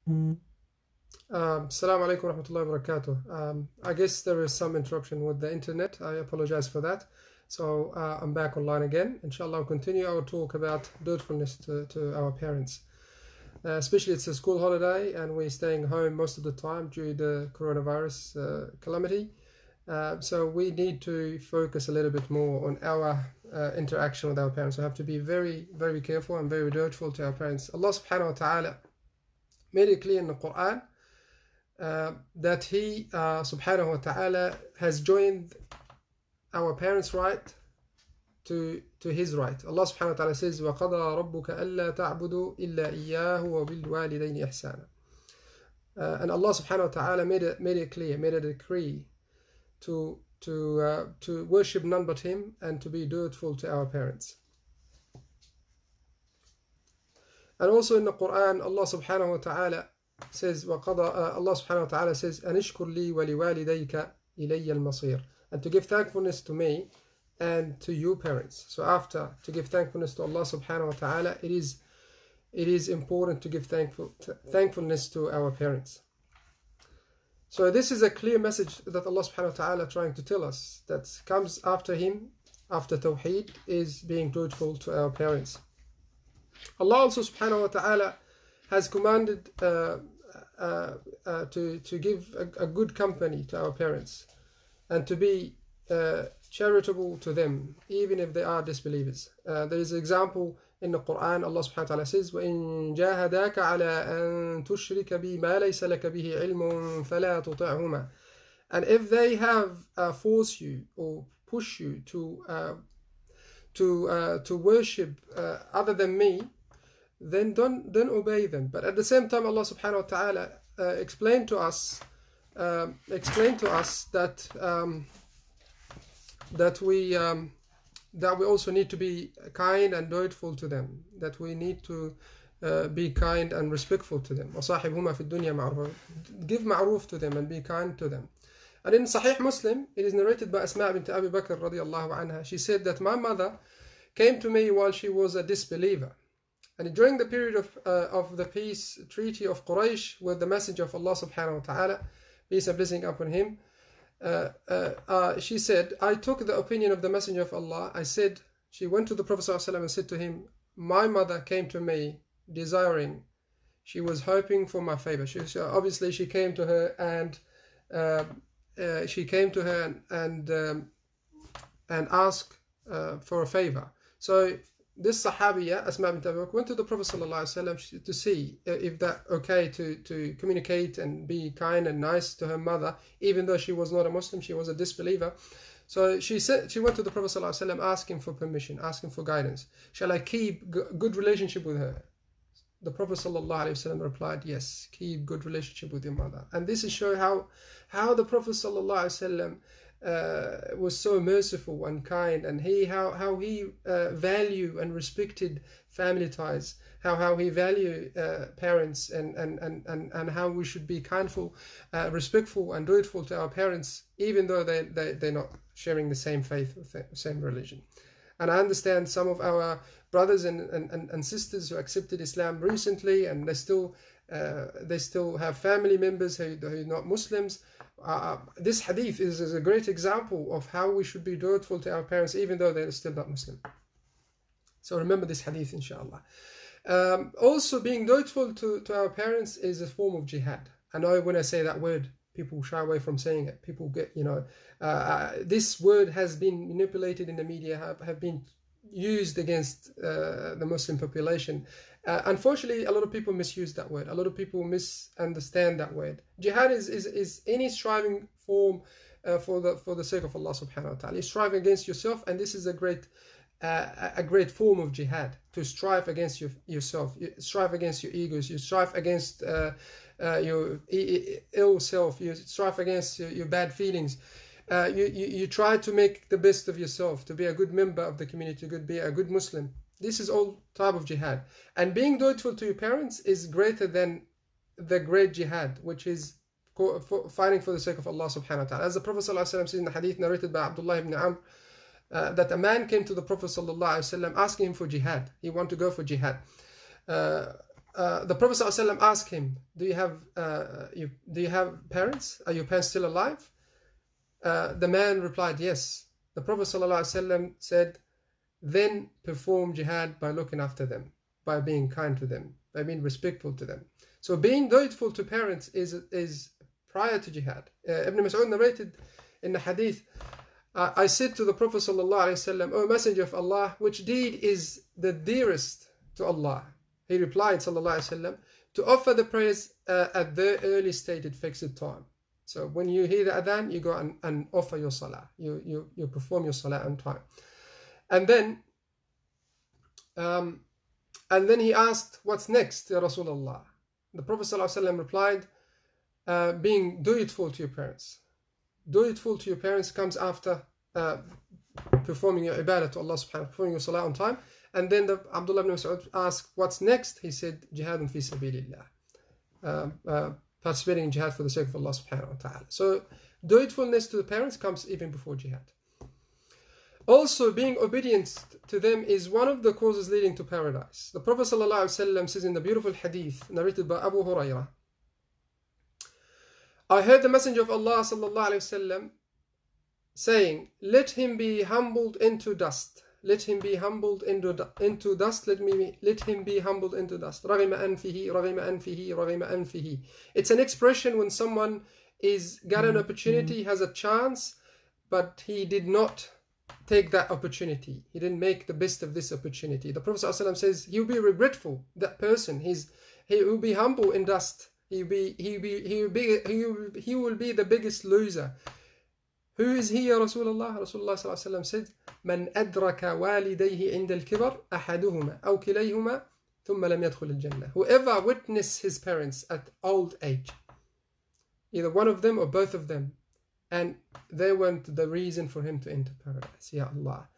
Assalamu alaikum wa rahmatullahi wa barakatuh. I guess there is some interruption with the internet. I apologize for that. So I'm back online again. Inshallah, I'll continue our talk about dutifulness to our parents. Especially it's a school holiday and we're staying home most of the time due to the coronavirus calamity. So we need to focus a little bit more on our interaction with our parents. We have to be very, very careful and very dutiful to our parents. Allah subhanahu wa ta'ala made it clear in the Quran that He subhanahu wa ta'ala has joined our parents' right to His right. Allah subhanahu wa ta'ala says, وَقَضَى رَبُّكَ أَلَّا تَعْبُدُوا إِلَّا إِيَّاهُ وَبِالْوَالِدَيْنِ إِحْسَانًا. And Allah subhanahu wa ta'ala made it clear, made a decree to worship none but Him and to be dutiful to our parents. And also in the Quran, Allah subhanahu wa ta'ala says, Allah subhanahu wa ta'ala says, أَنِشْكُرْ لِي وَلِوَالِدَيْكَ إِلَيَّ الْمَصِيرُ, and to give thankfulness to me and to you parents. So after to give thankfulness to Allah subhanahu wa ta'ala, it is important to give thankfulness to our parents. So this is a clear message that Allah subhanahu wa ta'ala trying to tell us that comes after Him, after Tawheed, is being dutiful to our parents. Allah also subhanahu wa ta'ala has commanded to give a good company to our parents and to be charitable to them even if they are disbelievers. There is an example in the Quran. Allah subhanahu wa ta'ala says, وَإِن جَاهَدَاكَ عَلَىٰ أَن تُشْرِكَ بِي مَا لَيْسَ لَكَ بِهِ عِلْمٌ فَلَا تُطِعْهُمَا. And if they have forced you or push you to worship other than me, then don't obey them. But at the same time, Allah subhanahu wa ta'ala explained to us that we also need to be kind and dutiful to them, that we need to be kind and respectful to them. وَصَاحِبْهُمَا فِي الدُّنْيَا مَعْرُوفًا. Give ma'roof to them and be kind to them. And in Sahih Muslim, it is narrated by Asma bint Abi Bakr radiallahu anha. She said that my mother came to me while she was a disbeliever. And during the period of the peace treaty of Quraysh with the Messenger of Allah subhanahu wa ta'ala, peace and blessing upon him, she said, I took the opinion of the Messenger of Allah. She went to the Prophet sallallahu alaihi wasallam and said to him, my mother came to me desiring, she was hoping for my favor. Obviously she came to her and asked for a favor. So this Sahabiya, Asma bint Abi Bakr, went to the Prophet ﷺ to see if that okay to communicate and be kind and nice to her mother, even though she was not a Muslim, she was a disbeliever. So she went to the Prophet ﷺ asking for permission, asking for guidance. Shall I keep good relationship with her? The Prophet ﷺ replied, yes, keep good relationship with your mother. And this is showing how the Prophet ﷺ was so merciful and kind, and how he valued and respected family ties, how he valued parents, and how we should be kindful, respectful and dutiful to our parents, even though they're not sharing the same faith or same religion. And I understand some of our brothers and sisters who accepted Islam recently, and they still have family members who are not Muslims. This hadith is a great example of how we should be dutiful to our parents even though they're still not Muslim. So remember this hadith, inshallah. Also, being dutiful to our parents is a form of jihad. I know when I say that word, people shy away from saying it. People get, this word has been manipulated in the media, have been used against the Muslim population. Unfortunately, a lot of people misuse that word. A lot of people misunderstand that word. Jihad is any striving form for the sake of Allah subhanahu wa ta'ala. You strive against yourself, and this is a great form of jihad, to strive against yourself. You strive against your egos. You strive against your ill self. You strive against your bad feelings. You try to make the best of yourself, to be a good member of the community, to be a good Muslim. This is all type of jihad. And being dutiful to your parents is greater than the great jihad, which is fighting for the sake of Allah subhanahu wa ta'ala. As the Prophet ﷺ says in the hadith narrated by Abdullah ibn Amr, that a man came to the Prophet ﷺ asking him for jihad. He wanted to go for jihad. the Prophet ﷺ asked him, do you have parents? Are your parents still alive? The man replied, yes. The Prophet ﷺ said, then perform jihad by looking after them, by being kind to them, by being respectful to them. So being dutiful to parents is prior to jihad. Ibn Mas'ud narrated in the hadith, I said to the Prophet ﷺ, O Messenger of Allah, which deed is the dearest to Allah? He replied ﷺ, to offer the prayers at their early stated fixed time. So when you hear the adhan, you go and offer your salah. You perform your salah on time. And then he asked, what's next, Ya Rasulullah? The Prophet ﷺ replied, being dutiful to your parents. Dutiful to your parents comes after performing your ibadah to Allah subhanahu wa ta'ala, performing your salah on time. And then Abdullah ibn Mas'ud asked, what's next? He said, jihadun fi sabilillah. Participating in jihad for the sake of Allah subhanahu wa ta'ala. So dutifulness to the parents comes even before jihad. Also, being obedient to them is one of the causes leading to paradise. The Prophet ﷺ says in the beautiful hadith narrated by Abu Hurairah, I heard the Messenger of Allah ﷺ saying, let him be humbled into dust. Let him be humbled into dust. Let him be humbled into dust. رغم أنفه رغم أنفه رغم أنفه. It's an expression when someone got an opportunity, has a chance, but he did not take that opportunity. He didn't make the best of this opportunity. The Prophet ﷺ says he will be regretful. That person, he will be humble in dust. He will be the biggest loser. Who is he, Ya Rasulullah? Rasulullah ﷺ said, من أدرك والديه عند الكبر أحدهما أو كليهما ثم لم يدخل الجنة. Whoever witnessed his parents at old age, either one of them or both of them, and they weren't the reason for him to enter paradise. Ya Allah.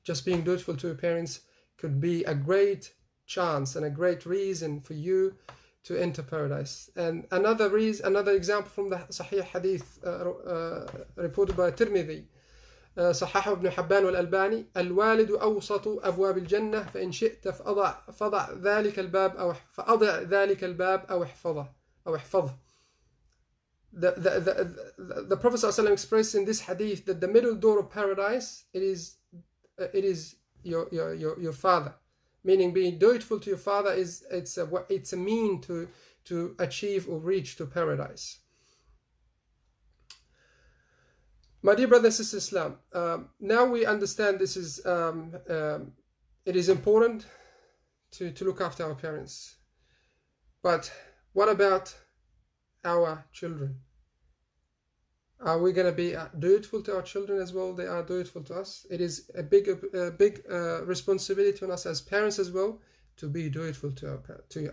Just being dutiful to your parents could be a great chance and a great reason for you to enter paradise. And another example from the Sahih Hadith reported by Tirmidhi, صححه ابن حبان والألباني, الوالد أوسط أبواب الجنة فإن شئت فأضع ذلك الباب أو احفظه. The Prophet ﷺ expressed in this hadith that the middle door of paradise it is your father, meaning being dutiful to your father it's a mean to achieve or reach to paradise. My dear brothers and sisters, Islam, now we understand this is it is important to look after our parents, but what about our children? Are we going to be dutiful to our children as well? They are dutiful to us. It is a big responsibility on us as parents as well to be dutiful to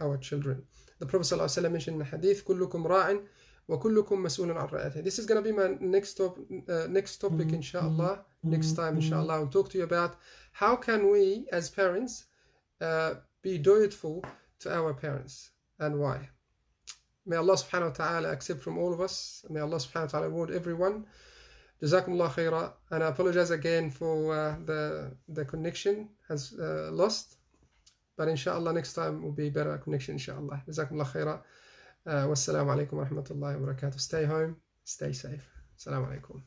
our children. The Prophet ﷺ mentioned in the hadith, كلكم راع وكلكم مسؤول عن رعيته. This is going to be my next topic, inshallah. Next time, inshallah, I'll talk to you about how can we as parents be dutiful to our parents and why. May Allah subhanahu wa ta'ala accept from all of us. May Allah subhanahu wa ta'ala reward everyone. Jazakumullah khaira. And I apologize again for the connection has lost. But inshallah next time will be better connection inshallah. Jazakumullah khaira. Wassalamu alaikum wa rahmatullahi wa barakatuh. Stay home, stay safe. Assalamu alaikum.